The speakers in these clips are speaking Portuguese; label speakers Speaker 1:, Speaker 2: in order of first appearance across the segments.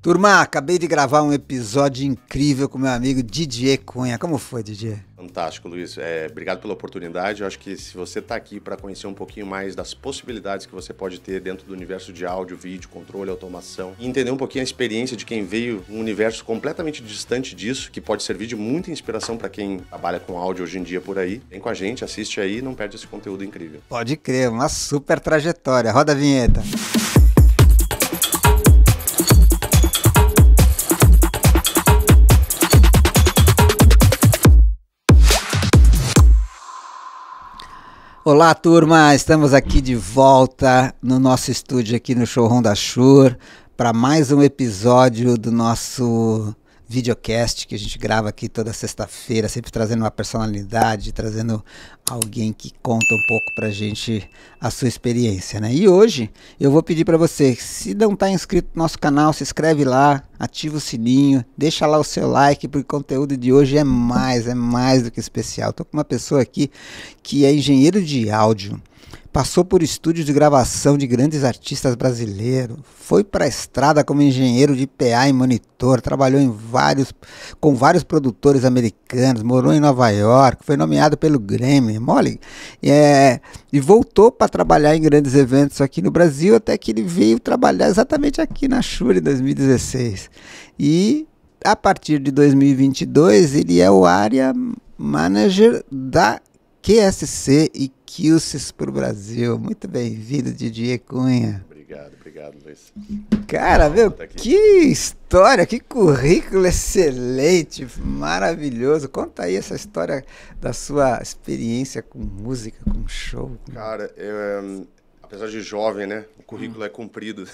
Speaker 1: Turma, acabei de gravar um episódio incrível com meu amigo Didier Cunha. Como foi, Didier?
Speaker 2: Fantástico, Luiz. Obrigado pela oportunidade. Eu acho que se você está aqui para conhecer um pouquinho mais das possibilidades que você pode ter dentro do universo de áudio, vídeo, controle, automação, e entender um pouquinho a experiência de quem veio um universo completamente distante disso, que pode servir de muita inspiração para quem trabalha com áudio hoje em dia por aí, vem com a gente, assiste aí e não perde esse conteúdo incrível.
Speaker 1: Pode crer, uma super trajetória. Roda a vinheta. Olá, turma! Estamos aqui de volta no nosso estúdio aqui no Showroom da Shure para mais um episódio do nosso videocast que a gente grava aqui toda sexta-feira, sempre trazendo uma personalidade, trazendo alguém que conta um pouco pra gente a sua experiência, né? E hoje eu vou pedir para você, se não está inscrito no nosso canal, se inscreve lá, ativa o sininho, deixa lá o seu like, porque o conteúdo de hoje é mais do que especial. Tô com uma pessoa aqui que é engenheiro de áudio, passou por estúdios de gravação de grandes artistas brasileiros, foi para a estrada como engenheiro de PA e monitor, trabalhou com vários produtores americanos, morou em Nova York, foi nomeado pelo Grammy, e voltou para trabalhar em grandes eventos aqui no Brasil, até que ele veio trabalhar exatamente aqui na Shure em 2016. E a partir de 2022 ele é o Area Manager da QSC e QSys para o Brasil. Muito bem-vindo, Didier Cunha.
Speaker 2: Obrigado, Luiz.
Speaker 1: Cara, que história, que currículo excelente, maravilhoso. Conta aí essa história da sua experiência com música, com show.
Speaker 2: Cara, apesar de jovem, né, o currículo é comprido.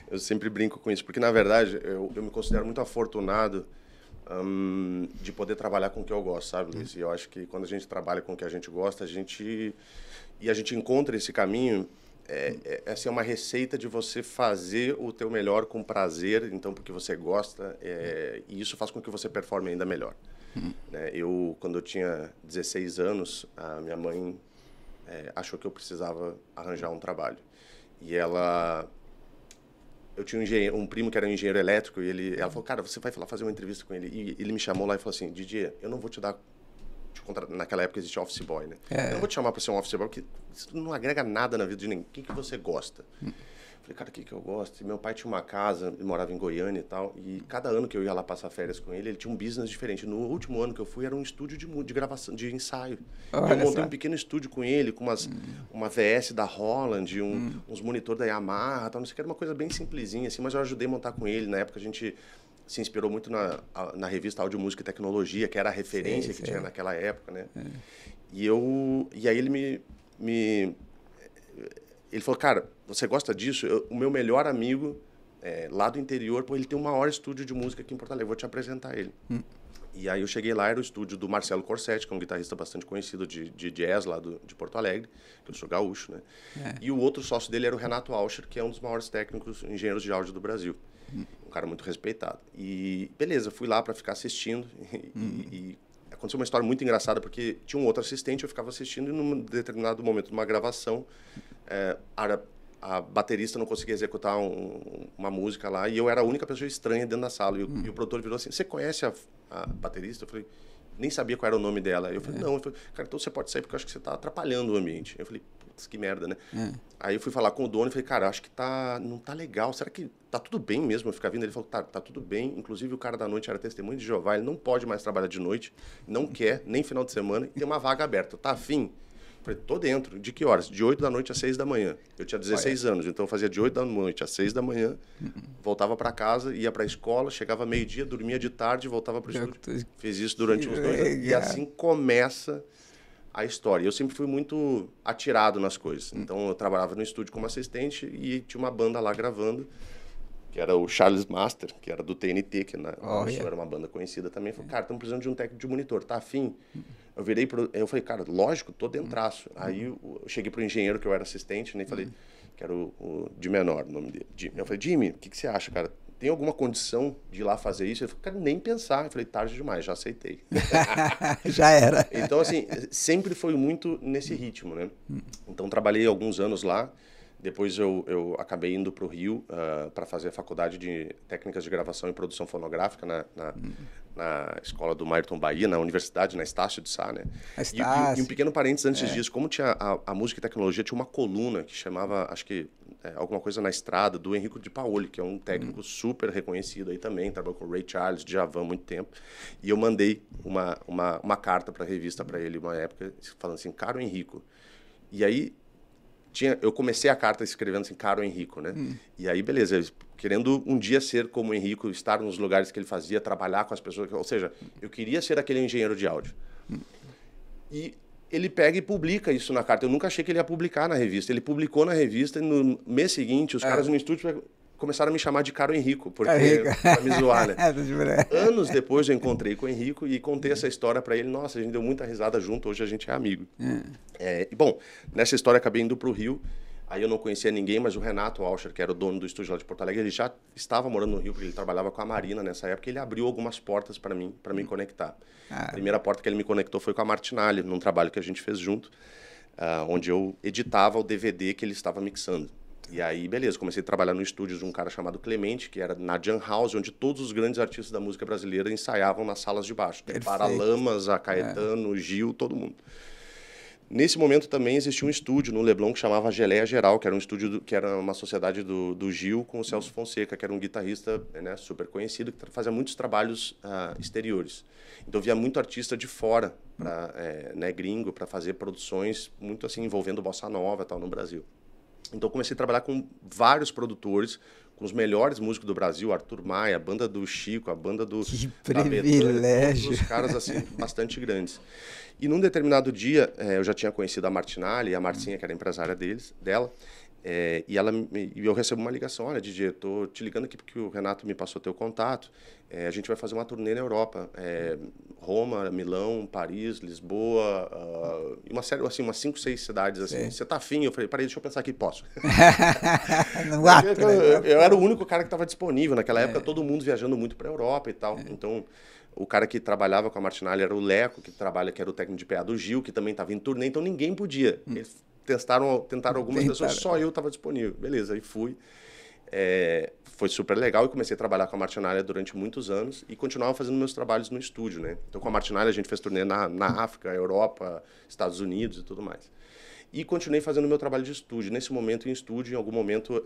Speaker 2: Eu sempre brinco com isso, porque na verdade eu me considero muito afortunado de poder trabalhar com o que eu gosto, sabe, Luiz? E eu acho que quando a gente trabalha com o que a gente gosta, a gente encontra esse caminho, essa é uma receita de você fazer o teu melhor com prazer, então, porque você gosta, e isso faz com que você performe ainda melhor. Né? Quando eu tinha 16 anos, a minha mãe achou que eu precisava arranjar um trabalho. E eu tinha um primo que era um engenheiro elétrico e ela falou, cara, você vai lá fazer uma entrevista com ele. E ele me chamou lá e falou assim, Didier, eu não vou te dar... Naquela época existia office boy, né? Eu não vou te chamar para ser um office boy, porque isso não agrega nada na vida de ninguém. O que você gosta? Falei, cara, o que eu gosto? E meu pai tinha uma casa, ele morava em Goiânia e tal, e cada ano que eu ia lá passar férias com ele, ele tinha um business diferente. No último ano que eu fui, era um estúdio de gravação, de ensaio. Eu montei um pequeno estúdio com ele, com uma VS da Holland, uns monitores da Yamaha, tal, não sei o que, era uma coisa bem simplesinha, assim, mas eu ajudei a montar com ele. Na época a gente se inspirou muito na revista Áudio, Música e Tecnologia, que era a referência que tinha naquela época, né? E aí ele ele falou, cara, você gosta disso? O meu melhor amigo, lá do interior, ele tem o maior estúdio de música aqui em Porto Alegre, eu vou te apresentar ele. E aí eu cheguei lá, era o estúdio do Marcelo Corsetti, que é um guitarrista bastante conhecido de jazz lá de Porto Alegre, que eu sou gaúcho, né? E o outro sócio dele era o Renato Alcher, que é um dos maiores técnicos, engenheiros de áudio do Brasil. Um cara muito respeitado. E beleza, fui lá para ficar assistindo e aconteceu uma história muito engraçada, porque tinha um outro assistente, eu ficava assistindo e num determinado momento, numa gravação, a baterista não conseguia executar uma música lá e eu era a única pessoa estranha dentro da sala. E o produtor virou assim, você conhece a baterista? Eu falei, nem sabia qual era o nome dela. Eu falei, não. Eu falei, cara, então você pode sair porque eu acho que você está atrapalhando o ambiente. Eu falei, putz, que merda, né? Aí eu fui falar com o dono e falei, cara, acho que não tá legal. Será que tá tudo bem mesmo eu ficar vindo? Ele falou, tá tudo bem. Inclusive o cara da noite era testemunho de Jeová, ele não pode mais trabalhar de noite, não quer, nem final de semana, e tem uma vaga aberta. Tá afim? Falei, tô dentro. De que horas? De 8 da noite às 6 da manhã. Eu tinha 16 anos, então eu fazia de 8 da noite às 6 da manhã, voltava para casa, ia para a escola, chegava meio-dia, dormia de tarde, voltava para o estúdio. Fiz isso durante uns 2 anos. E assim começa a história. Eu sempre fui muito atirado nas coisas. Então eu trabalhava no estúdio como assistente e tinha uma banda lá gravando, que era o Charles Master, que era do TNT, que era uma banda conhecida também. Falei, cara, estamos precisando de um técnico de monitor, tá afim? Eu falei, cara, lógico, tô dentraço. Aí eu cheguei pro engenheiro, que eu era assistente, né, e falei, que era o de menor, o nome dele. Eu falei, Jimmy, o que você acha, cara? Tem alguma condição de ir lá fazer isso? Ele falou, cara, nem pensar. Eu falei, tarde demais, já aceitei.
Speaker 1: Já era.
Speaker 2: Então, assim, sempre foi muito nesse ritmo, né? Então, trabalhei alguns anos lá. Depois eu acabei indo para o Rio para fazer a faculdade de técnicas de gravação e produção fonográfica na escola do Mairton Bahia, na universidade, na Estácio de Sá, né? E um pequeno parênteses antes disso, como tinha a música e tecnologia, tinha uma coluna que chamava, acho que alguma coisa na estrada, do Enrico de Paoli, que é um técnico super reconhecido aí também, trabalhou com o Ray Charles, Djavan há muito tempo, e eu mandei uma carta para a revista para ele, uma época, falando assim, caro Enrico. E aí eu comecei a carta escrevendo assim, caro Enrico, né? E aí, beleza, querendo um dia ser como o Enrico, estar nos lugares que ele fazia, trabalhar com as pessoas, ou seja, eu queria ser aquele engenheiro de áudio. E ele pega e publica isso na carta. Eu nunca achei que ele ia publicar na revista. Ele publicou na revista e no mês seguinte, os caras no estúdio começaram a me chamar de Caro Henrico, porque pra me zoar, né? Anos depois eu encontrei com o Henrico e contei essa história para ele. Nossa, a gente deu muita risada junto, hoje a gente é amigo. E bom, nessa história acabei indo pro Rio. Aí eu não conhecia ninguém, mas o Renato Alcher, que era o dono do estúdio lá de Porto Alegre, ele já estava morando no Rio, porque ele trabalhava com a Marina nessa época, e ele abriu algumas portas para mim conectar. A primeira porta que ele me conectou foi com a Martinalli, num trabalho que a gente fez junto, onde eu editava o DVD que ele estava mixando. E aí, beleza, comecei a trabalhar no estúdio de um cara chamado Clemente, que era na Jam House, onde todos os grandes artistas da música brasileira ensaiavam nas salas de baixo. Paralamas, a Caetano, Gil, todo mundo. Nesse momento também existia um estúdio no Leblon que chamava Geleia Geral, que era um estúdio que era uma sociedade do Gil com o Celso Fonseca, que era um guitarrista, né, super conhecido, que fazia muitos trabalhos exteriores. Então via muito artista de fora, né, gringo, para fazer produções muito assim envolvendo bossa nova e tal no Brasil. Então comecei a trabalhar com vários produtores, com os melhores músicos do Brasil, Arthur Maia, a banda do Chico, a banda do...
Speaker 1: Que privilégio!
Speaker 2: Todos os caras assim bastante grandes. E num determinado dia, eu já tinha conhecido a Martinalli e a Marcinha, que era empresária dela, e eu recebo uma ligação, olha, DJ, tô te ligando aqui porque o Renato me passou teu contato, a gente vai fazer uma turnê na Europa, Roma, Milão, Paris, Lisboa, e uma série, assim, umas 5, 6 cidades, assim, você tá afim? Eu falei, peraí, deixa eu pensar aqui, posso.
Speaker 1: No ato,
Speaker 2: eu era o único cara que estava disponível, naquela época todo mundo viajando muito para a Europa e tal, então... O cara que trabalhava com a Martinalli era o Leco, que era o técnico de PA do Gil, que também estava em turnê, então ninguém podia. Eles tentaram algumas pessoas, só eu estava disponível. Beleza, aí fui. Foi super legal e comecei a trabalhar com a Martinalli durante muitos anos e continuava fazendo meus trabalhos no estúdio, né? Então, com a Martinalli a gente fez turnê na África, Europa, Estados Unidos e tudo mais. E continuei fazendo meu trabalho de estúdio. Nesse momento, em estúdio, em algum momento,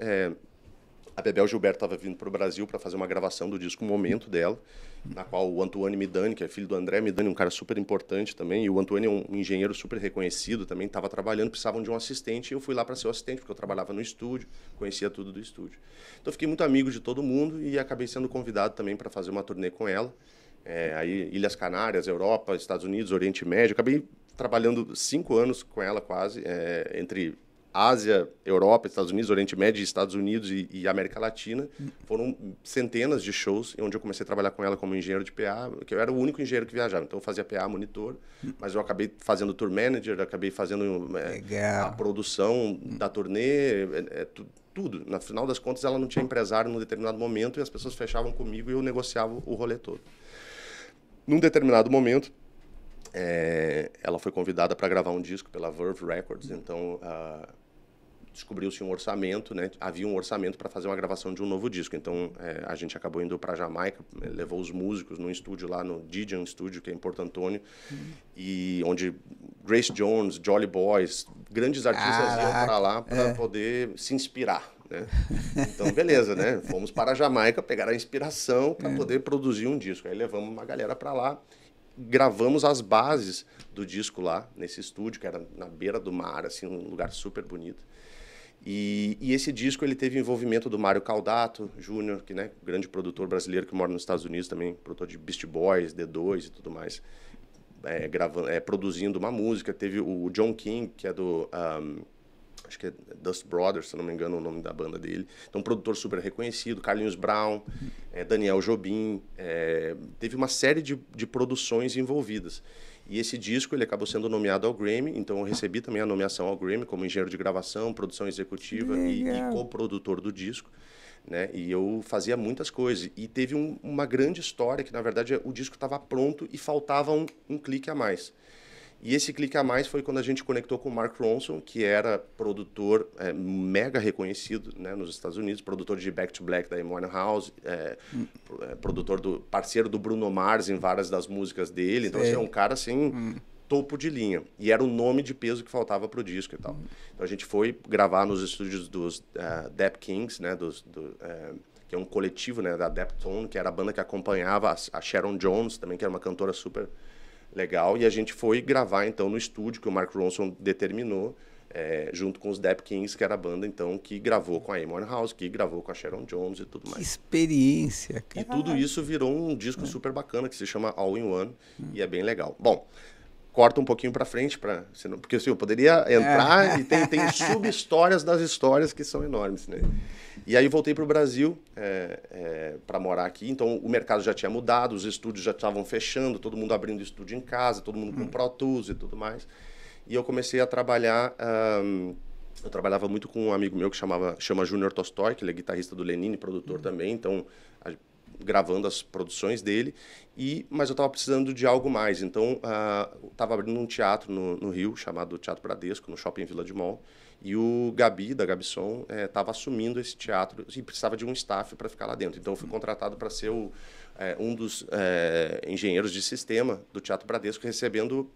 Speaker 2: a Bebel Gilberto estava vindo para o Brasil para fazer uma gravação do disco Momento dela, na qual o Antoine Midani, que é filho do André Midani, um cara super importante também, e o Antoine é um engenheiro super reconhecido também, estava trabalhando, precisavam de um assistente, e eu fui lá para ser o assistente, porque eu trabalhava no estúdio, conhecia tudo do estúdio. Então, fiquei muito amigo de todo mundo e acabei sendo convidado também para fazer uma turnê com ela. Aí, Ilhas Canárias, Europa, Estados Unidos, Oriente Médio. Acabei trabalhando 5 anos com ela quase, entre... Ásia, Europa, Estados Unidos, Oriente Médio, Estados Unidos e América Latina. Foram centenas de shows onde eu comecei a trabalhar com ela como engenheiro de PA, que eu era o único engenheiro que viajava. Então eu fazia PA, monitor, mas eu acabei fazendo tour manager, acabei fazendo a produção da turnê, tudo. No final das contas, ela não tinha empresário num determinado momento e as pessoas fechavam comigo e eu negociava o rolê todo. Num determinado momento, ela foi convidada para gravar um disco pela Verve Records, então descobriu-se um orçamento, né? Havia um orçamento para fazer uma gravação de um novo disco, então a gente acabou indo para Jamaica, levou os músicos num estúdio lá no Dijan Studio, que é em Porto Antônio, e onde Grace Jones, Jolly Boys, grandes artistas iam para lá para poder se inspirar, né? Então, beleza, né? Fomos para a Jamaica pegar a inspiração para poder produzir um disco. Aí levamos uma galera para lá, gravamos as bases do disco lá, nesse estúdio, que era na beira do mar, assim, um lugar super bonito. E esse disco ele teve envolvimento do Mário Caldato Júnior, que, né, grande produtor brasileiro que mora nos Estados Unidos também, produtor de Beastie Boys, D2 e tudo mais, produzindo uma música. Teve o John King, que é do... acho que é Dust Brothers, se não me engano o nome da banda dele. Então, um produtor super reconhecido, Carlinhos Brown, Daniel Jobim, teve uma série de produções envolvidas. E esse disco ele acabou sendo nomeado ao Grammy, então eu recebi também a nomeação ao Grammy como engenheiro de gravação, produção executiva e coprodutor do disco, né? E eu fazia muitas coisas. E teve uma grande história que, na verdade, o disco estava pronto e faltava um clique a mais. E esse clique a mais foi quando a gente conectou com o Mark Ronson, que era produtor mega reconhecido, né, nos Estados Unidos, produtor de Back to Black da Amy Winehouse, parceiro do Bruno Mars em várias das músicas dele. Então, assim, é um cara assim, topo de linha. E era o nome de peso que faltava pro disco e tal. Então a gente foi gravar nos estúdios dos Dap Kings, né, que é um coletivo, né, da Daptone, que era a banda que acompanhava a Sharon Jones, também, que era uma cantora super legal, e a gente foi gravar, então, no estúdio que o Mark Ronson determinou, junto com os Dap Kings, que era a banda, então, que gravou com a Amy Winehouse, que gravou com a Sharon Jones e tudo mais.
Speaker 1: Que experiência, cara.
Speaker 2: E tudo isso virou um disco super bacana, que se chama All in One, e é bem legal. Bom, corta um pouquinho para frente, porque assim, eu poderia entrar e tem sub-histórias das histórias que são enormes, né? E aí voltei para o Brasil para morar aqui, então o mercado já tinha mudado, os estúdios já estavam fechando, todo mundo abrindo estúdio em casa, todo mundo com Pro Tools e tudo mais. E eu comecei a trabalhar, eu trabalhava muito com um amigo meu que chama Júnior Tolstói, que ele é guitarrista do Lenine, produtor também, então gravando as produções dele, mas eu estava precisando de algo mais, então estava abrindo um teatro no Rio, chamado Teatro Bradesco, no Shopping Vila de Mall, e o Gabi, da Gabson, estava assumindo esse teatro e precisava de um staff para ficar lá dentro. Então, eu fui contratado para ser um dos engenheiros de sistema do Teatro Bradesco, recebendo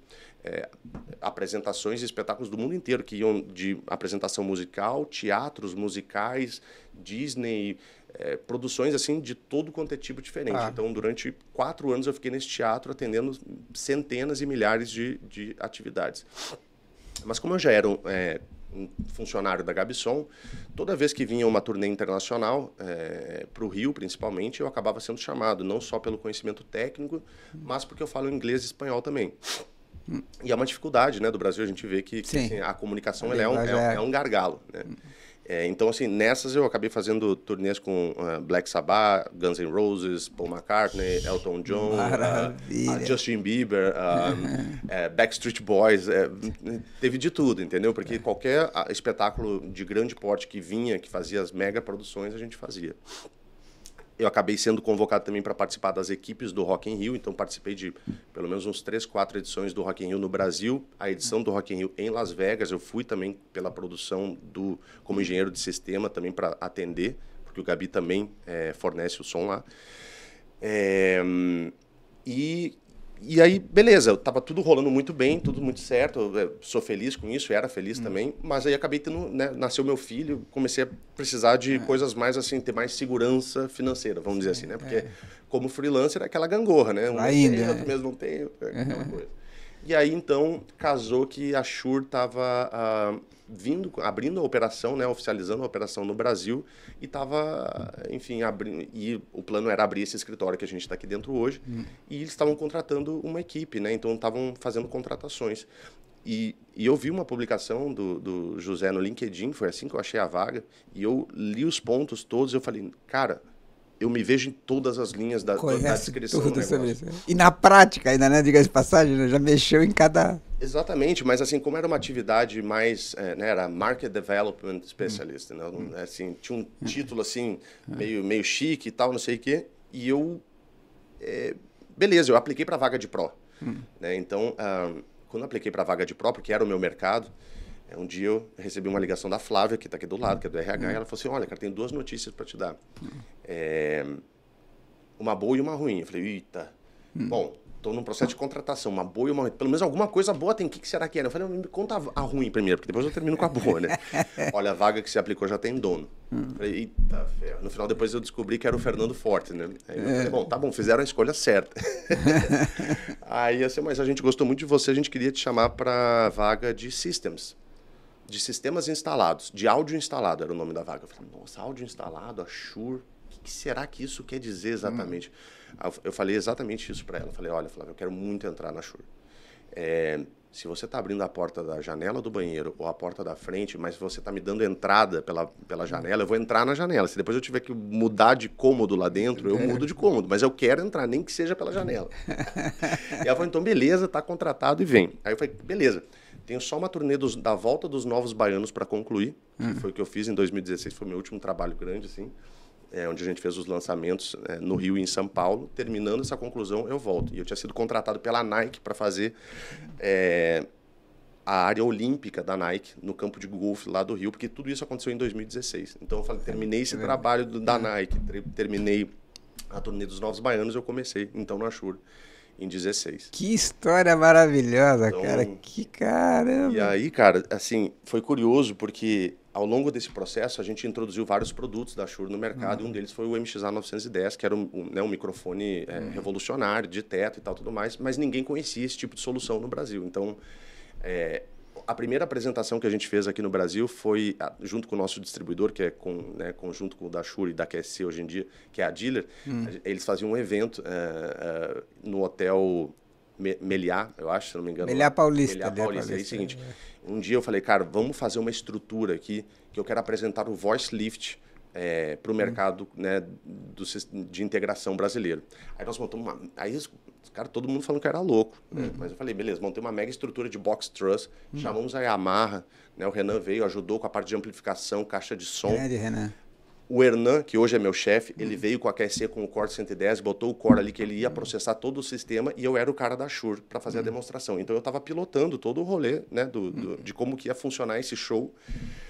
Speaker 2: apresentações e espetáculos do mundo inteiro, que iam de apresentação musical, teatros musicais, Disney, produções assim de todo quanto é tipo diferente. Então, durante 4 anos, eu fiquei nesse teatro atendendo centenas e milhares de atividades. Mas como eu já era um funcionário da Gabson, toda vez que vinha uma turnê internacional, para o Rio, principalmente, eu acabava sendo chamado, não só pelo conhecimento técnico, mas porque eu falo inglês e espanhol também. E é uma dificuldade, né, do Brasil, a gente vê que assim, a comunicação é um gargalo, né? Então, assim, nessas eu acabei fazendo turnês com Black Sabbath, Guns N' Roses, Paul McCartney, Elton John, Justin Bieber, Backstreet Boys, teve de tudo, entendeu? Porque qualquer espetáculo de grande porte que vinha, que fazia as mega produções, a gente fazia. Eu acabei sendo convocado também para participar das equipes do Rock in Rio, então participei de pelo menos uns 3, 4 edições do Rock in Rio no Brasil. A edição do Rock in Rio em Las Vegas, eu fui também pela produção como engenheiro de sistema também para atender, porque o Gabi também fornece o som lá. E aí, beleza, tava tudo rolando muito bem, tudo muito certo, eu sou feliz com isso, era feliz também, mas aí acabei tendo, né, nasceu meu filho, comecei a precisar de coisas mais assim, ter mais segurança financeira, vamos dizer assim, né? Porque como freelancer é aquela gangorra, né? Um mês tem, outro mês não tem, aquela coisa. E aí, então, casou que a Shure estava abrindo a operação, né, oficializando a operação no Brasil, e estava, enfim, e o plano era abrir esse escritório que a gente está aqui dentro hoje, e eles estavam contratando uma equipe, né, então estavam fazendo contratações. E eu vi uma publicação do José no LinkedIn, foi assim que eu achei a vaga, e eu li os pontos todos, e eu falei, cara, eu me vejo em todas as linhas da descrição do negócio.
Speaker 1: E na prática ainda, né? Diga de passagem, já mexeu em cada...
Speaker 2: Exatamente, mas assim, como era uma atividade mais, né, era Market Development Specialist, né, assim, tinha um título assim, meio chique e tal, não sei o quê, e eu, beleza, eu apliquei para a vaga de Pro. Né, então, quando eu apliquei para a vaga de Pro, porque era o meu mercado, um dia eu recebi uma ligação da Flávia, que está aqui do lado, que é do RH, e ela falou assim, olha, cara, tem 2 notícias para te dar. Uma boa e uma ruim. Eu falei, eita, bom, estou num processo de contratação, uma boa e uma ruim. Pelo menos alguma coisa boa tem, o que será que era? Eu falei, me conta a ruim primeiro, porque depois eu termino com a boa, né? Olha, a vaga que você aplicou já tem dono. Eu falei, eita, ferro. No final, depois eu descobri que era o Fernando Forte, né? Aí eu falei, bom, tá bom, fizeram a escolha certa. Aí, assim, mas a gente gostou muito de você, a gente queria te chamar para vaga de Systems. De sistemas instalados, de áudio instalado era o nome da vaga. Eu falei, nossa, áudio instalado, a Shure, o que será que isso quer dizer exatamente? Eu falei exatamente isso para ela. Eu falei, olha, Flávia, eu quero muito entrar na Shure. Se você está abrindo a porta da janela do banheiro ou a porta da frente, mas você está me dando entrada pela janela, eu vou entrar na janela. Se depois eu tiver que mudar de cômodo lá dentro, eu mudo de cômodo, mas eu quero entrar, nem que seja pela janela. E ela falou, então beleza, está contratado e vem. Aí eu falei, beleza. Tenho só uma turnê da volta dos Novos Baianos para concluir, que foi o que eu fiz em 2016, foi meu último trabalho grande, assim. onde a gente fez os lançamentos no Rio e em São Paulo. Terminando essa conclusão, eu volto. E eu tinha sido contratado pela Nike para fazer a área olímpica da Nike no campo de golfe lá do Rio, porque tudo isso aconteceu em 2016. Então eu falei, terminei esse trabalho da Nike, terminei a turnê dos Novos Baianos, eu comecei então na Shure em 16.
Speaker 1: Que história maravilhosa, então, cara. Que caramba.
Speaker 2: E aí, cara, assim, foi curioso porque ao longo desse processo a gente introduziu vários produtos da Shure no mercado e um deles foi o MXA910, que era um microfone revolucionário, de teto e tal, tudo mais, mas ninguém conhecia esse tipo de solução no Brasil. Então, a primeira apresentação que a gente fez aqui no Brasil foi junto com o nosso distribuidor, que é conjunto com o da Shure e da QSC hoje em dia, que é a Dealer. Eles faziam um evento no hotel Meliá, eu acho, se não me engano.
Speaker 1: Meliá Paulista.
Speaker 2: Meliá Paulista. Aí é o seguinte, um dia eu falei, cara, vamos fazer uma estrutura aqui, que eu quero apresentar o Voice Lift para o mercado de integração brasileiro. Aí nós montamos cara, todo mundo falando que era louco, né? Mas eu falei, beleza, montei uma mega estrutura de box truss, chamamos a Yamaha, né? O Renan veio, ajudou com a parte de amplificação, caixa de som.
Speaker 1: Renan.
Speaker 2: O Hernan, que hoje é meu chefe, ele veio com a QSC com o Core 110, botou o Core ali que ele ia processar todo o sistema e eu era o cara da Shure para fazer a demonstração. Então eu estava pilotando todo o rolê, né, de como que ia funcionar esse show.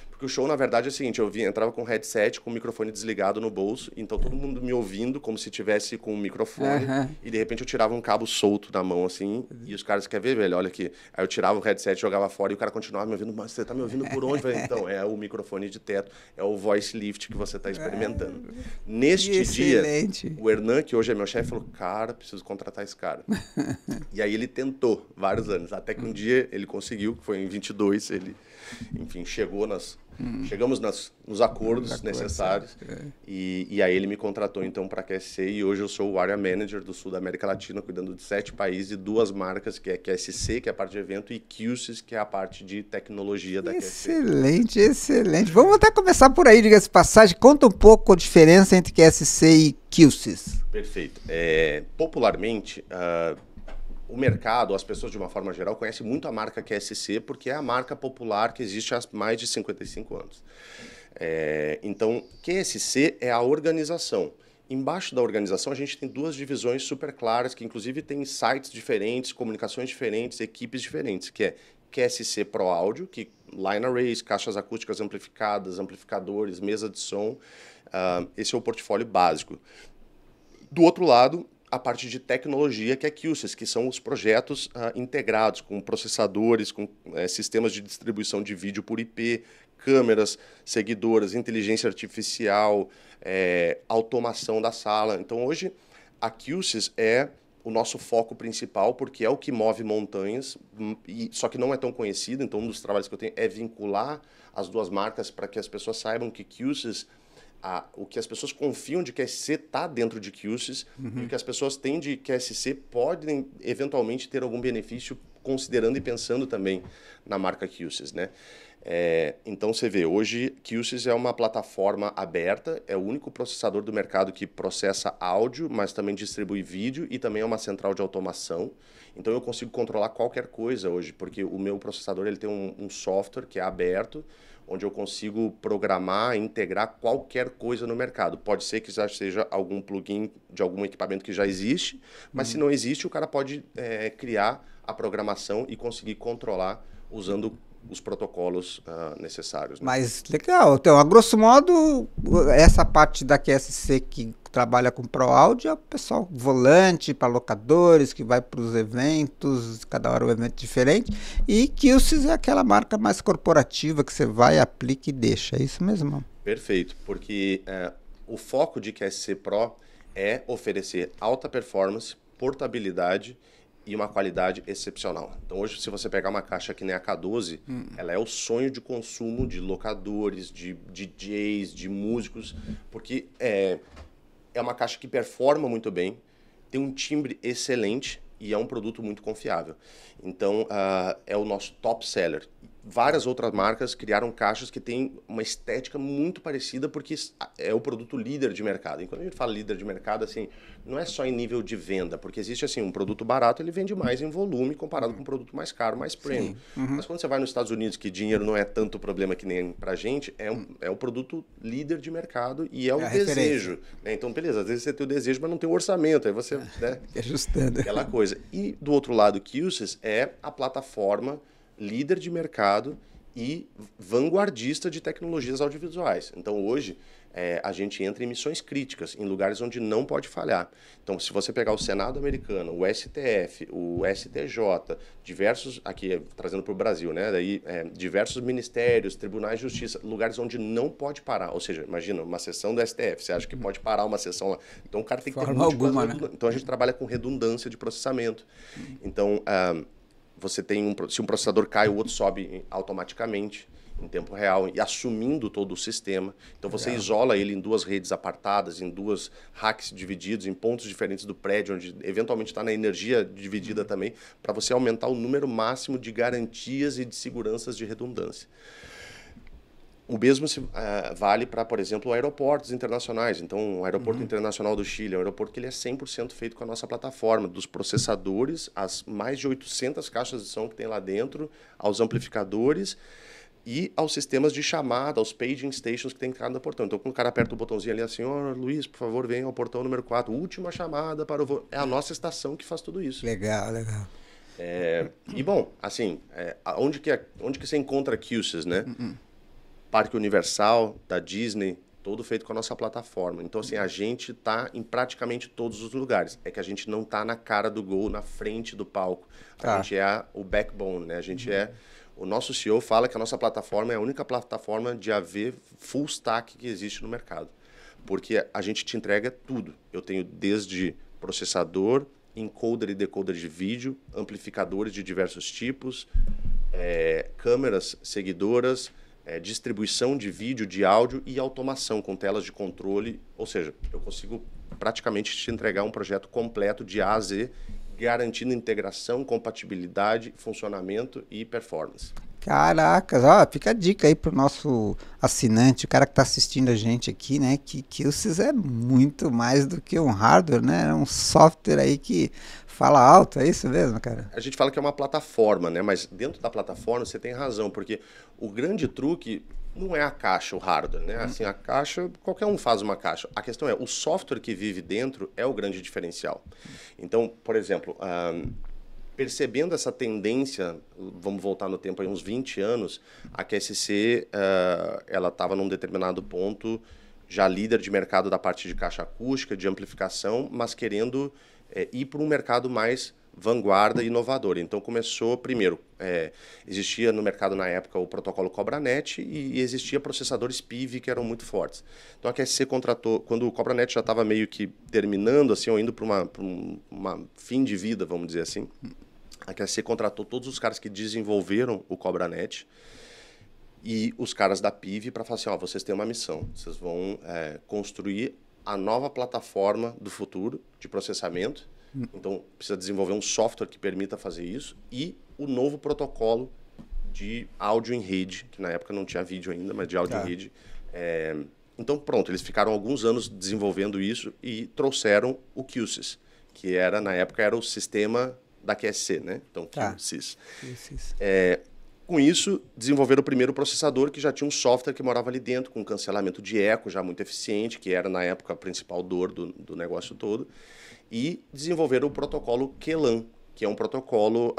Speaker 2: Porque o show, na verdade, é o seguinte, entrava com o headset, com o microfone desligado no bolso, então todo mundo me ouvindo como se tivesse com o microfone, e de repente eu tirava um cabo solto na mão, assim, e os caras, quer ver, velho? Olha aqui. Aí eu tirava o headset, jogava fora, e o cara continuava me ouvindo, mas você tá me ouvindo por onde? Falei, então, é o microfone de teto, é o voice lift que você tá experimentando. Neste dia, o Hernan, que hoje é meu chefe, falou, cara, preciso contratar esse cara. E aí ele tentou vários anos, até que um dia ele conseguiu, que foi em 22, ele, enfim, chegamos nos acordos necessários e aí ele me contratou então para a QSC e hoje eu sou o Area Manager do sul da América Latina, cuidando de 7 países e 2 marcas, que é a QSC, que é a parte de evento, e QSys, que é a parte de tecnologia da QSC.
Speaker 1: Excelente, excelente. Vamos até começar por aí, diga-se de passagem, conta um pouco a diferença entre QSC e QSys.
Speaker 2: Perfeito. Popularmente, o mercado, as pessoas de uma forma geral, conhecem muito a marca QSC porque é a marca popular que existe há mais de 55 anos. Então, QSC é a organização. Embaixo da organização, a gente tem 2 divisões super claras, que inclusive tem sites diferentes, comunicações diferentes, equipes diferentes, que é QSC Pro Áudio, que line arrays, caixas acústicas amplificadas, amplificadores, mesa de som. Esse é o portfólio básico. Do outro lado, a parte de tecnologia, que é QSys, que são os projetos integrados com processadores, com sistemas de distribuição de vídeo por IP, câmeras, seguidoras, inteligência artificial, automação da sala. Então, hoje, a QSys é o nosso foco principal, porque é o que move montanhas, só que não é tão conhecido. Então, um dos trabalhos que eu tenho é vincular as 2 marcas para que as pessoas saibam que QSys, o que as pessoas confiam de QSC está dentro de QSys, e o que as pessoas têm de QSC podem eventualmente ter algum benefício, considerando e pensando também na marca QSys, né? Então você vê, hoje QSys é uma plataforma aberta, é o único processador do mercado que processa áudio, mas também distribui vídeo e também é uma central de automação. Então eu consigo controlar qualquer coisa hoje, porque o meu processador ele tem um software que é aberto, onde eu consigo programar, integrar qualquer coisa no mercado. Pode ser que já seja algum plugin de algum equipamento que já existe, mas se não existe, o cara pode criar a programação e conseguir controlar usando os protocolos necessários. Né?
Speaker 1: Mas legal. Então, a grosso modo, essa parte da QSC que trabalha com Pro Áudio é o pessoal volante para locadores, que vai para os eventos, cada hora um evento diferente. E QSys é aquela marca mais corporativa que você vai, aplica e deixa. É isso mesmo?
Speaker 2: Perfeito, porque o foco de QSC Pro é oferecer alta performance, portabilidade e uma qualidade excepcional. Então hoje, se você pegar uma caixa que nem a K12, ela é o sonho de consumo de locadores, de DJs, de músicos, porque é uma caixa que performa muito bem, tem um timbre excelente e é um produto muito confiável. Então, é o nosso top seller. várias outras marcas criaram caixas que têm uma estética muito parecida porque é o produto líder de mercado. E quando a gente fala líder de mercado, assim, não é só em nível de venda, porque existe assim um produto barato, ele vende mais em volume comparado com um produto mais caro, mais premium. Mas quando você vai nos Estados Unidos, que dinheiro não é tanto problema que nem pra gente, é o produto líder de mercado e é o desejo. Né? Então, beleza, às vezes você tem o desejo, mas não tem o orçamento, aí você... Né,
Speaker 1: ajustando.
Speaker 2: aquela coisa. E do outro lado, o Q-SYS é a plataforma líder de mercado e vanguardista de tecnologias audiovisuais. Então, hoje, a gente entra em missões críticas, em lugares onde não pode falhar. Então, se você pegar o Senado americano, o STF, o STJ, diversos, aqui trazendo para o Brasil, né? Daí, diversos ministérios, tribunais de justiça, lugares onde não pode parar. Ou seja, imagina, uma sessão do STF, você acha que pode parar uma sessão lá. Então, o cara tem que ter múltiplas, né? Então, a gente trabalha com redundância de processamento. Então, você tem se um processador cai, o outro sobe automaticamente, em tempo real, e assumindo todo o sistema. Então, você isola ele em duas redes apartadas, em duas racks divididos, em pontos diferentes do prédio, onde eventualmente está na energia dividida também, para você aumentar o número máximo de garantias e de seguranças de redundância. O mesmo vale para, por exemplo, aeroportos internacionais. Então, o Aeroporto Internacional do Chile é um aeroporto que ele é 100% feito com a nossa plataforma, dos processadores, as mais de 800 caixas de som que tem lá dentro, aos amplificadores e aos sistemas de chamada, aos paging stations que tem em cada portão. Então, quando o cara aperta o botãozinho ali, assim, Luiz, por favor, venha ao portão número 4, última chamada para o voo. É a nossa estação que faz tudo isso.
Speaker 1: Legal, legal.
Speaker 2: E, bom, assim, onde que você encontra Q-SYS, né? Parque Universal, da Disney, todo feito com a nossa plataforma. Então, assim, a gente está em praticamente todos os lugares. É que a gente não está na cara do gol, na frente do palco. A gente é o backbone, né? A gente o nosso CEO fala que a nossa plataforma é a única plataforma de AV full stack que existe no mercado. Porque a gente te entrega tudo. Eu tenho desde processador, encoder e decoder de vídeo, amplificadores de diversos tipos, câmeras seguidoras, distribuição de vídeo, de áudio e automação com telas de controle. Ou seja, eu consigo praticamente te entregar um projeto completo de A a Z, garantindo integração, compatibilidade, funcionamento e performance.
Speaker 1: Caracas, ó, fica a dica aí pro nosso assinante, o cara que tá assistindo a gente aqui, né, que o Q-SYS é muito mais do que um hardware, né, é um software aí que fala alto, é isso mesmo, cara?
Speaker 2: A gente fala que é uma plataforma, né, mas dentro da plataforma você tem razão, porque o grande truque não é a caixa, o hardware, né, assim, a caixa, qualquer um faz uma caixa. A questão é, o software que vive dentro é o grande diferencial. Então, por exemplo, percebendo essa tendência, vamos voltar no tempo aí uns 20 anos, a QSC ela estava num determinado ponto já líder de mercado da parte de caixa acústica, de amplificação, mas querendo ir para um mercado mais vanguarda e inovador. Então começou, primeiro, existia no mercado na época o protocolo CobraNet e existia processadores PIV que eram muito fortes. Então a QSC contratou, quando o CobraNet já estava meio que terminando, assim, ou indo para uma fim de vida, vamos dizer assim, a QSC contratou todos os caras que desenvolveram o CobraNet e os caras da PIV para falar assim, vocês têm uma missão, vocês vão construir a nova plataforma do futuro de processamento. Então, precisa desenvolver um software que permita fazer isso e o novo protocolo de áudio em rede, que na época não tinha vídeo ainda, mas de áudio em rede. Então, pronto, eles ficaram alguns anos desenvolvendo isso e trouxeram o Q-SYS, que na época era o sistema da QSC, né? Então, Q-SYS. Com isso, desenvolveram o primeiro processador que já tinha um software que morava ali dentro, com cancelamento de eco já muito eficiente, que era, na época, a principal dor do negócio todo. E desenvolveram o protocolo QLAN, que é um protocolo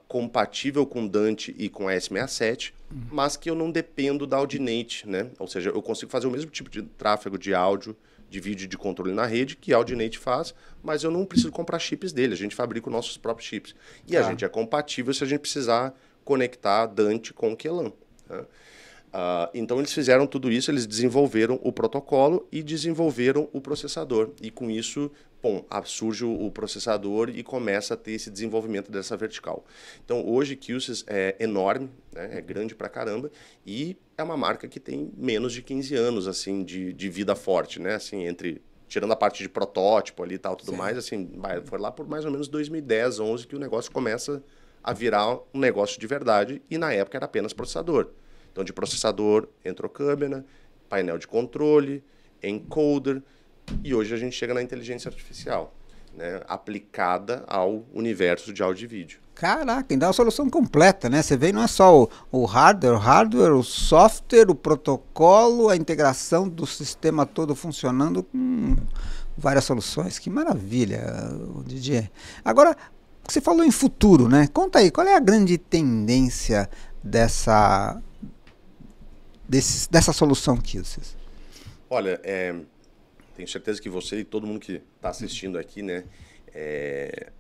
Speaker 2: compatível com Dante e com a S67, mas que eu não dependo da Audinate, né? Ou seja, eu consigo fazer o mesmo tipo de tráfego de áudio, de vídeo e de controle na rede, que a Audinate faz, mas eu não preciso comprar chips dele, a gente fabrica os nossos próprios chips. E a gente é compatível se a gente precisar conectar Dante com o QLAN. Né? Então, eles fizeram tudo isso, eles desenvolveram o protocolo e desenvolveram o processador. E, com isso, surge o processador e começa a ter esse desenvolvimento dessa vertical. Então, hoje, Q-SYS é enorme, né? É grande pra caramba, e é uma marca que tem menos de 15 anos assim, de vida forte, né? Assim, tirando a parte de protótipo ali e tal, tudo mais, assim, foi lá por mais ou menos 2010, 2011 que o negócio começa a virar um negócio de verdade, e na época era apenas processador. Então, de processador entrou câmera, painel de controle, encoder, e hoje a gente chega na inteligência artificial, né, aplicada ao universo de áudio e vídeo.
Speaker 1: Caraca, então é uma solução completa, né? Você vê, não é só o hardware, o software, o protocolo, a integração do sistema todo funcionando com várias soluções. Que maravilha, Didier. Agora, você falou em futuro, né? Conta aí, qual é a grande tendência dessa solução Q-SYS?
Speaker 2: Olha, tenho certeza que você e todo mundo que está assistindo aqui, né?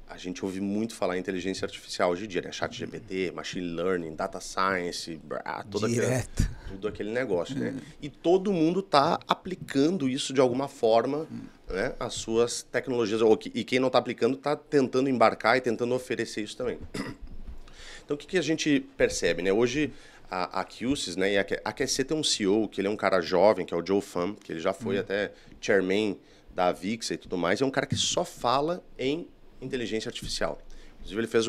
Speaker 2: A gente ouve muito falar em inteligência artificial hoje em dia, né? ChatGPT, Machine Learning, Data Science, tudo aquele negócio, né? E todo mundo está aplicando isso de alguma forma, né? As suas tecnologias. E quem não está aplicando está tentando embarcar e tentando oferecer isso também. Então, o que a gente percebe, né? Hoje, a Q-SYS, né? E a QSC tem um CEO, que ele é um cara jovem, que é o Joe Pham, que ele já foi até chairman da Avixa e tudo mais, é um cara que só fala em inteligência artificial. Inclusive, ele fez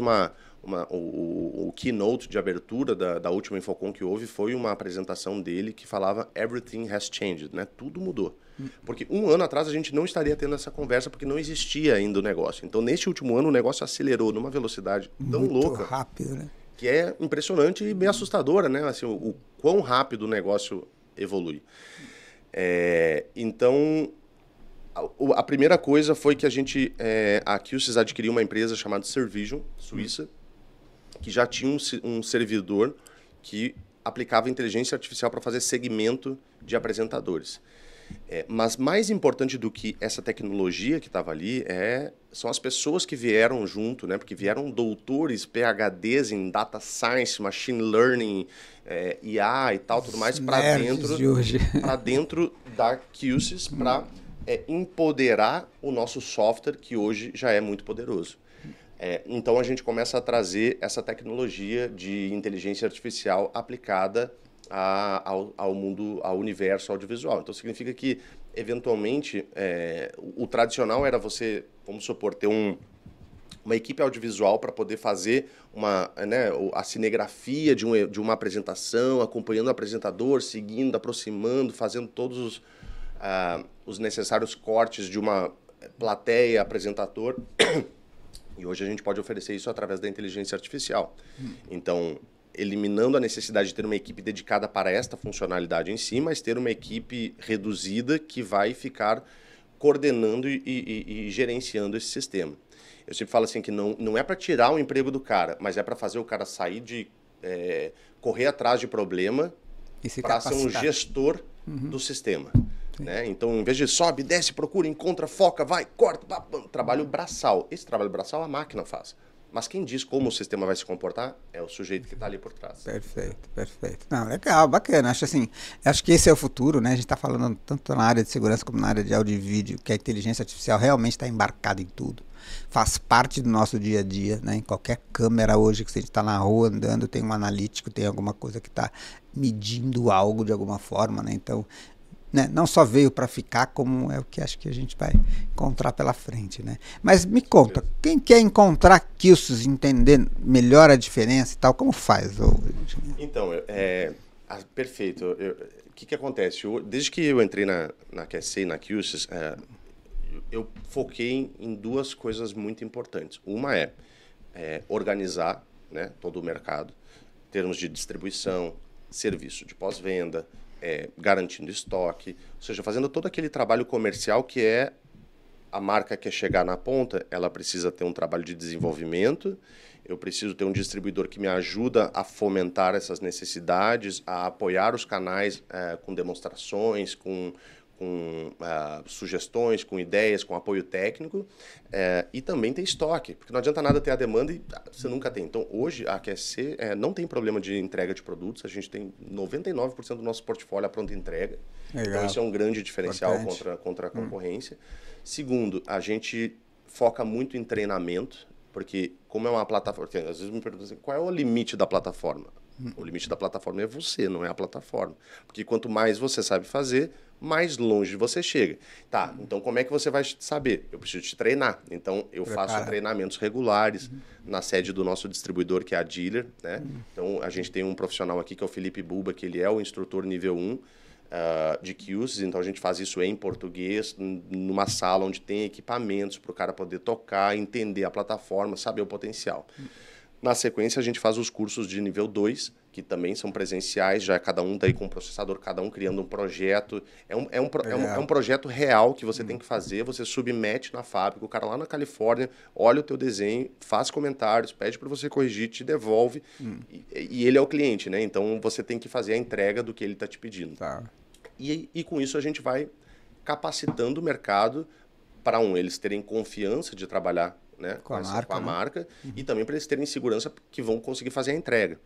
Speaker 2: o keynote de abertura da última Infocom que houve, foi uma apresentação dele que falava "Everything has changed", né? Tudo mudou. Porque um ano atrás a gente não estaria tendo essa conversa porque não existia ainda o negócio. Então, neste último ano, o negócio acelerou numa velocidade tão
Speaker 1: muito
Speaker 2: louca,
Speaker 1: rápido, né?
Speaker 2: Que é impressionante e bem assustadora, né? Assim, o quão rápido o negócio evolui. Então, a primeira coisa foi que a Q-SYS adquiriu uma empresa chamada Servision, suíça, que já tinha um servidor que aplicava inteligência artificial para fazer segmento de apresentadores. Mas mais importante do que essa tecnologia que estava ali são as pessoas que vieram junto, né? Porque vieram doutores, PhDs em Data Science, Machine Learning, IA e tal, tudo mais, para dentro da Q-SYS, para empoderar o nosso software, que hoje já é muito poderoso. Então, a gente começa a trazer essa tecnologia de inteligência artificial aplicada ao mundo, ao universo audiovisual. Então, significa que, eventualmente, o tradicional era você, vamos supor, ter uma equipe audiovisual para poder fazer a cinegrafia de uma apresentação, acompanhando o apresentador, seguindo, aproximando, fazendo todos os necessários cortes de uma plateia, apresentador. E hoje a gente pode oferecer isso através da inteligência artificial. Então, eliminando a necessidade de ter uma equipe dedicada para esta funcionalidade em si, mas ter uma equipe reduzida que vai ficar coordenando e gerenciando esse sistema. Eu sempre falo assim que não é para tirar o emprego do cara, mas é para fazer o cara sair de correr atrás de problema para ser um gestor do sistema. Né? Então, em vez de sobe, desce, procura, encontra, foca, vai, corta, trabalho braçal. Esse trabalho braçal a máquina faz. Mas quem diz como o sistema vai se comportar é o sujeito que está ali por trás.
Speaker 1: Perfeito, perfeito. Não, legal, bacana. Acho que esse é o futuro, né? A gente está falando tanto na área de segurança como na área de áudio e vídeo, que a inteligência artificial realmente está embarcada em tudo. Faz parte do nosso dia a dia, né? Em qualquer câmera hoje que você está na rua andando, tem um analítico, tem alguma coisa que está medindo algo de alguma forma, né? Então, né, não só veio para ficar, como é o que acho que a gente vai encontrar pela frente, né? Mas me conta, quem quer encontrar Q-SYS, entender melhor a diferença e tal, como faz?
Speaker 2: Então, perfeito. O que acontece? Desde que eu entrei na QSC e na Q-SYS, eu foquei em duas coisas muito importantes. Uma é organizar, né, todo o mercado, em termos de distribuição, serviço de pós-venda, garantindo estoque, ou seja, fazendo todo aquele trabalho comercial que a marca quer chegar na ponta, ela precisa ter um trabalho de desenvolvimento, eu preciso ter um distribuidor que me ajuda a fomentar essas necessidades, a apoiar os canais com demonstrações, com sugestões, com ideias, com apoio técnico, e também ter estoque, porque não adianta nada ter a demanda e você nunca tem. Então, hoje, a QSC não tem problema de entrega de produtos, a gente tem 99% do nosso portfólio à pronta entrega. Legal. Então, isso é um grande diferencial contra a concorrência. Segundo, a gente foca muito em treinamento, porque como é uma plataforma, às vezes me perguntam assim, qual é o limite da plataforma? O limite da plataforma é você, não é a plataforma. Porque quanto mais você sabe fazer, mais longe você chega. Tá, então como é que você vai saber? Eu preciso te treinar. Então eu faço treinamentos regulares na sede do nosso distribuidor, que é a Dealer, né? Então a gente tem um profissional aqui que é o Felipe Buba, que ele é o instrutor nível 1 de QCs, então a gente faz isso em português, numa sala onde tem equipamentos para o cara poder tocar, entender a plataforma, saber o potencial. Na sequência, a gente faz os cursos de nível 2, que também são presenciais, já cada um daí com um processador, cada um criando um projeto. É um projeto real que você tem que fazer, você submete na fábrica, o cara lá na Califórnia olha o teu desenho, faz comentários, pede para você corrigir, te devolve, e ele é o cliente, né? Então, você tem que fazer a entrega do que ele está te pedindo.
Speaker 1: Tá.
Speaker 2: E com isso, a gente vai capacitando o mercado para, eles terem confiança de trabalhar, né, com a marca, e também para eles terem segurança que vão conseguir fazer a entrega.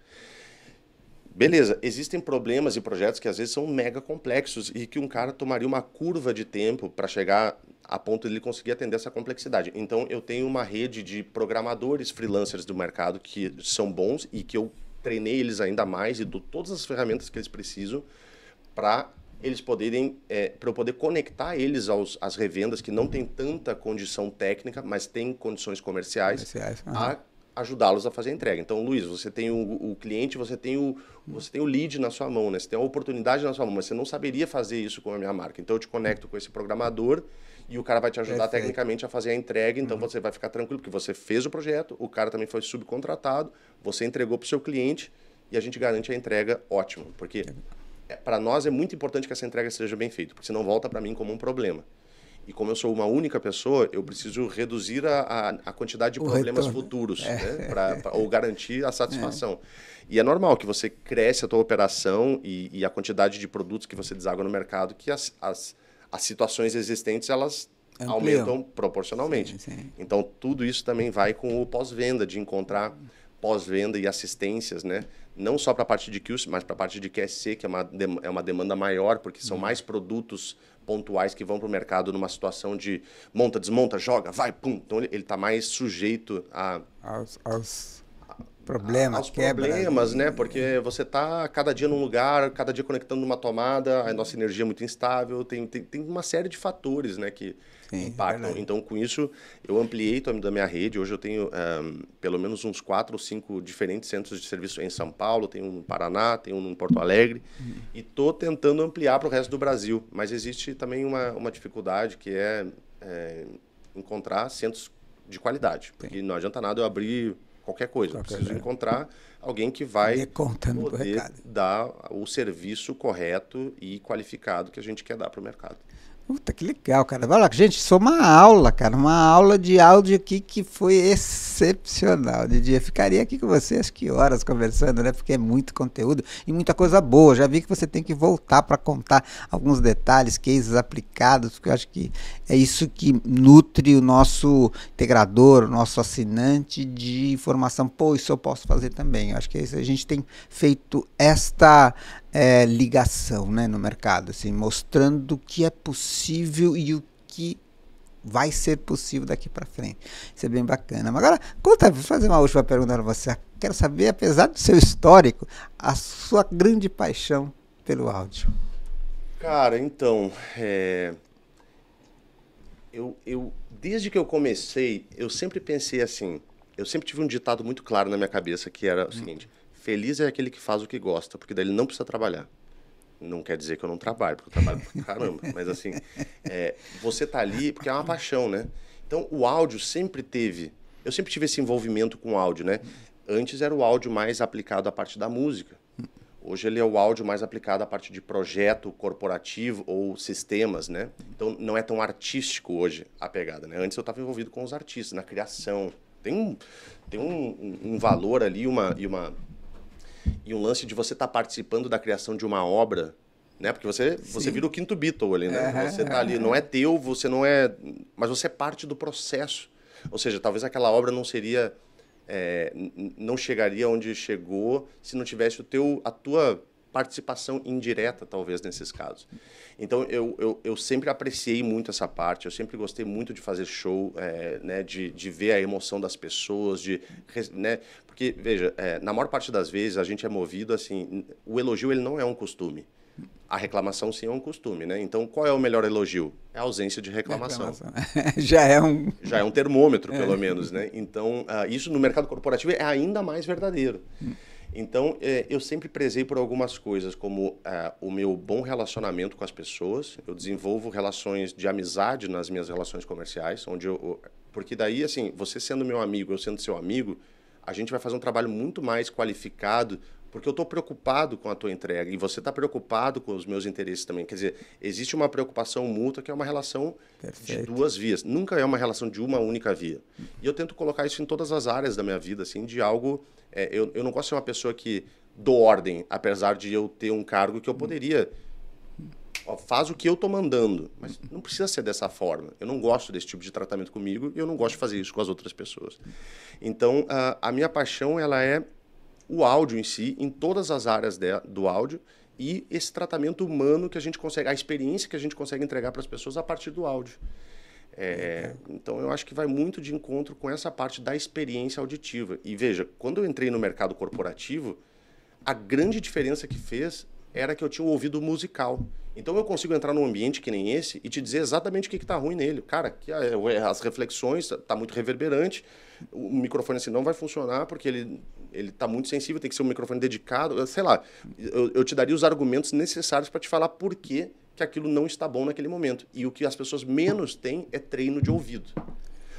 Speaker 2: Beleza, existem problemas e projetos que às vezes são mega complexos e que um cara tomaria uma curva de tempo para chegar a ponto de ele conseguir atender essa complexidade. Então, eu tenho uma rede de programadores freelancers do mercado que são bons e que eu treinei eles ainda mais e dou todas as ferramentas que eles precisam para eles poderem, para eu poder conectar eles às revendas que não têm tanta condição técnica, mas têm condições comerciais. A ajudá-los a fazer a entrega. Então, Luiz, você tem o cliente, você tem o lead na sua mão, né? Você tem a oportunidade na sua mão, mas você não saberia fazer isso com a minha marca. Então, eu te conecto com esse programador e o cara vai te ajudar tecnicamente a fazer a entrega. Então, você vai ficar tranquilo, porque você fez o projeto, o cara também foi subcontratado, você entregou para o seu cliente e a gente garante a entrega ótima. Porque para nós é muito importante que essa entrega seja bem feita, porque senão volta para mim como um problema. E como eu sou uma única pessoa, eu preciso reduzir a quantidade de problemas futuros, né? Ou garantir a satisfação. E é normal que você cresce a tua operação e a quantidade de produtos que você deságua no mercado, que as situações existentes, elas aumentam proporcionalmente. Sim. Então, tudo isso também vai com o pós-venda, de encontrar pós-venda e assistências, né? Não só para a parte de QC, mas para a parte de QSC, que é uma demanda maior, porque são mais produtos pontuais que vão para o mercado numa situação de monta, desmonta, joga, vai, pum. Então, ele está mais sujeito
Speaker 1: aos problemas,
Speaker 2: aos problemas, né? Porque você está cada dia num lugar, cada dia conectando numa tomada, a nossa energia é muito instável, tem uma série de fatores, né, que impactam. Então, com isso, eu ampliei da minha rede. Hoje eu tenho pelo menos uns 4 ou 5 diferentes centros de serviço em São Paulo, tem um no Paraná, tem um em Porto Alegre, e estou tentando ampliar para o resto do Brasil. Mas existe também uma dificuldade, que é encontrar centros de qualidade. Porque não adianta nada eu abrir qualquer coisa. Eu preciso encontrar alguém que vai poder dar o serviço correto e qualificado que a gente quer dar para o mercado.
Speaker 1: Puta, que legal, cara. Vai lá, gente, isso é uma aula, cara. Uma aula de áudio aqui que foi excepcional, Didi. Eu ficaria aqui com você, acho que horas conversando, né? Porque é muito conteúdo e muita coisa boa. Já vi que você tem que voltar para contar alguns detalhes, cases aplicados, porque eu acho que é isso que nutre o nosso integrador, o nosso assinante de informação. Pô, isso eu posso fazer também. Eu acho que a gente tem feito esta ligação, né, no mercado, assim, mostrando o que é possível e o que vai ser possível daqui para frente. Isso é bem bacana. Mas agora, conta, vou fazer uma última pergunta para você. Quero saber, apesar do seu histórico, a sua grande paixão pelo áudio.
Speaker 2: Cara, então, eu desde que eu comecei, eu sempre pensei assim, eu sempre tive um ditado muito claro na minha cabeça, que era o seguinte: feliz é aquele que faz o que gosta, porque daí ele não precisa trabalhar. Não quer dizer que eu não trabalho, porque eu trabalho pra caramba. Mas assim, você tá ali porque é uma paixão, né? Então, o áudio sempre teve... Eu sempre tive esse envolvimento com o áudio, né? Antes era o áudio mais aplicado à parte da música. Hoje ele é o áudio mais aplicado à parte de projeto corporativo ou sistemas, né? Então, não é tão artístico hoje a pegada, né? Antes eu estava envolvido com os artistas, na criação. Tem um valor ali, e um lance de você estar participando da criação de uma obra, né? Porque você vira o quinto Beatle ali, né? Você tá ali, não é teu, você não é... Mas você é parte do processo. Ou seja, talvez aquela obra não seria... não chegaria onde chegou se não tivesse a tua participação indireta, talvez, nesses casos. Então, eu sempre apreciei muito essa parte, eu sempre gostei muito de fazer show, né, de ver a emoção das pessoas, né, porque, veja, na maior parte das vezes a gente é movido, assim, o elogio ele não é um costume. A reclamação, sim, é um costume, né? Então, qual é o melhor elogio? É a ausência de reclamação.
Speaker 1: Já é um
Speaker 2: termômetro, pelo menos, né? Então, isso no mercado corporativo é ainda mais verdadeiro. Então, eu sempre prezei por algumas coisas, como o meu bom relacionamento com as pessoas. Eu desenvolvo relações de amizade nas minhas relações comerciais, porque daí, assim, você sendo meu amigo, eu sendo seu amigo, a gente vai fazer um trabalho muito mais qualificado, porque eu estou preocupado com a tua entrega e você está preocupado com os meus interesses também. Quer dizer, existe uma preocupação mútua que é uma relação de duas vias. Nunca é uma relação de uma única via. E eu tento colocar isso em todas as áreas da minha vida, assim, de algo... eu não gosto de ser uma pessoa que dou ordem, apesar de eu ter um cargo que eu poderia... faz o que eu estou mandando, mas não precisa ser dessa forma. Eu não gosto desse tipo de tratamento comigo e eu não gosto de fazer isso com as outras pessoas. Então, a minha paixão ela é o áudio em si, em todas as áreas do áudio, e esse tratamento humano que a gente consegue, a experiência que a gente consegue entregar para as pessoas a partir do áudio. Então, eu acho que vai muito de encontro com essa parte da experiência auditiva. E veja, quando eu entrei no mercado corporativo, a grande diferença que fez era que eu tinha um ouvido musical. Então eu consigo entrar num ambiente que nem esse e te dizer exatamente o que está ruim nele. Cara, que as reflexões, está muito reverberante, o microfone assim não vai funcionar porque ele está muito sensível, tem que ser um microfone dedicado, sei lá. Eu te daria os argumentos necessários para te falar por que aquilo não está bom naquele momento. E o que as pessoas menos têm é treino de ouvido.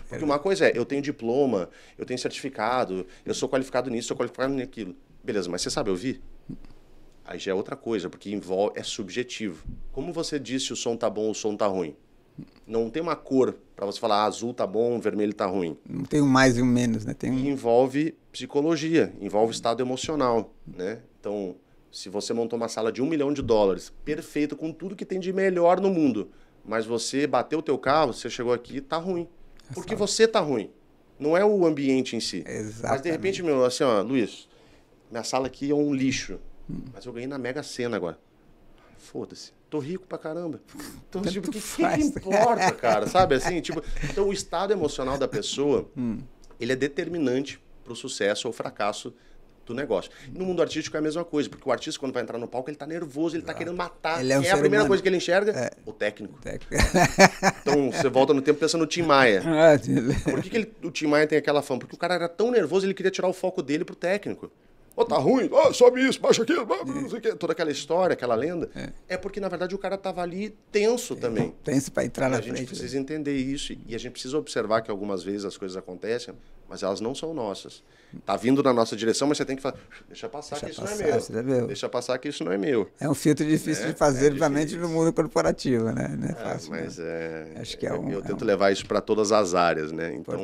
Speaker 2: Porque uma coisa eu tenho diploma, eu tenho certificado, eu sou qualificado nisso, sou qualificado naquilo. Beleza, mas você sabe ouvir? Aí já é outra coisa, porque é subjetivo. Como você diz se o som tá bom ou o som tá ruim? Não tem uma cor para você falar azul tá bom, vermelho tá ruim.
Speaker 1: Não tem um mais e um menos, né?
Speaker 2: E envolve psicologia, envolve estado emocional, né? Então, se você montou uma sala de $1 milhão, perfeito, com tudo que tem de melhor no mundo, mas você bateu o teu carro, você chegou aqui, tá ruim. Porque você tá ruim. Não é o ambiente em si.
Speaker 1: Exatamente.
Speaker 2: Mas de repente, assim, ó, Luiz, minha sala aqui é um lixo. Mas eu ganhei na Mega Sena agora. Foda-se. Tô rico pra caramba. Então, tipo, o que importa, cara? Sabe assim? Tipo, então, o estado emocional da pessoa, ele é determinante pro sucesso ou fracasso do negócio. No mundo artístico é a mesma coisa, porque o artista, quando vai entrar no palco, ele tá nervoso, ele tá querendo matar.
Speaker 1: Ele é
Speaker 2: a primeira coisa que ele enxerga? O técnico. Então, você volta no tempo pensando no Tim Maia. Por que o Tim Maia tem aquela fama? Porque o cara era tão nervoso, ele queria tirar o foco dele pro técnico. Tá ruim, sobe isso, baixa aquilo, não sei o quê. Toda aquela história, aquela lenda. É porque, na verdade, o cara tava ali tenso também.
Speaker 1: Tenso para entrar na frente.
Speaker 2: A gente precisa entender isso e a gente precisa observar que algumas vezes as coisas acontecem, mas elas não são nossas. Tá vindo na nossa direção, mas você tem que falar, deixa passar que isso não é meu. Deixa passar que isso não é meu.
Speaker 1: É um filtro difícil de fazer, principalmente no mundo corporativo, né? Não é fácil.
Speaker 2: Mas
Speaker 1: acho que
Speaker 2: eu tento levar isso para todas as áreas, né? Então,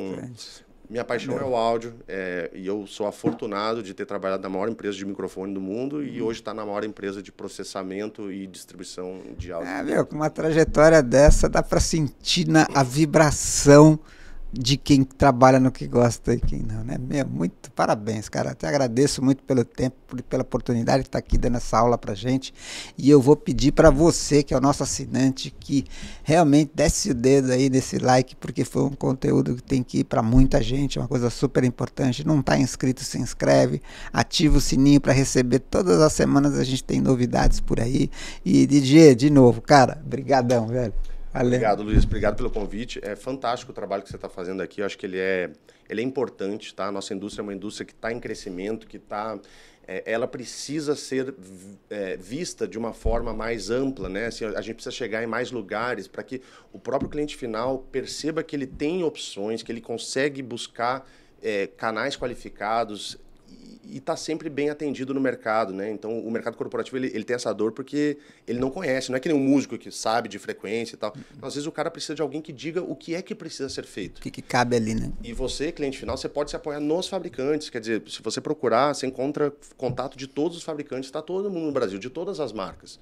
Speaker 2: minha paixão é o áudio e eu sou afortunado de ter trabalhado na maior empresa de microfone do mundo e hoje está na maior empresa de processamento e distribuição de áudio.
Speaker 1: Com uma trajetória dessa dá para sentir a vibração de quem trabalha no que gosta e quem não, né? Muito parabéns, cara. Até agradeço muito pelo tempo, pela oportunidade de estar aqui dando essa aula pra gente. E eu vou pedir para você, que é o nosso assinante, que realmente desce o dedo aí nesse like, porque foi um conteúdo que tem que ir para muita gente, é uma coisa super importante. Não tá inscrito, se inscreve, ativa o sininho para receber. Todas as semanas a gente tem novidades por aí. E DJ, de novo, cara, brigadão, velho. Valeu.
Speaker 2: Obrigado, Luiz. Obrigado pelo convite. É fantástico o trabalho que você está fazendo aqui. Eu acho que ele é importante, tá? A nossa indústria é uma indústria que está em crescimento, que está... ela precisa ser vista de uma forma mais ampla, né? Assim, a gente precisa chegar em mais lugares para que o próprio cliente final perceba que ele tem opções, que ele consegue buscar canais qualificados e está sempre bem atendido no mercado, né? Então, o mercado corporativo ele tem essa dor porque ele não conhece. Não é que nem um músico que sabe de frequência e tal. Então, às vezes, o cara precisa de alguém que diga o que é que precisa ser feito.
Speaker 1: O que cabe ali, né?
Speaker 2: E você, cliente final, você pode se apoiar nos fabricantes. Quer dizer, se você procurar, você encontra contato de todos os fabricantes. Está todo mundo no Brasil, de todas as marcas.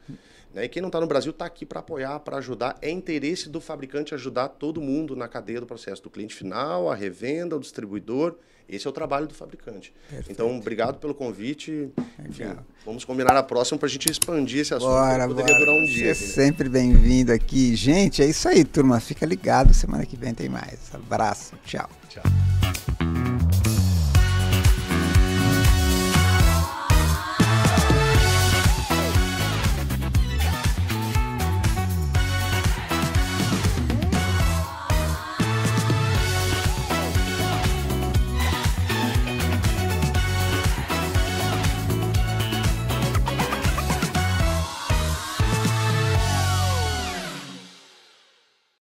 Speaker 2: Né? E quem não está no Brasil está aqui para apoiar, para ajudar. É interesse do fabricante ajudar todo mundo na cadeia do processo, do cliente final, a revenda, o distribuidor. Esse é o trabalho do fabricante. Perfeito. Então, obrigado pelo convite. Enfim, vamos combinar a próxima para a gente expandir esse assunto. Poderia durar um dia.
Speaker 1: Você é sempre bem-vindo aqui. Gente, é isso aí, turma. Fica ligado. Semana que vem tem mais. Abraço. Tchau.
Speaker 2: Tchau.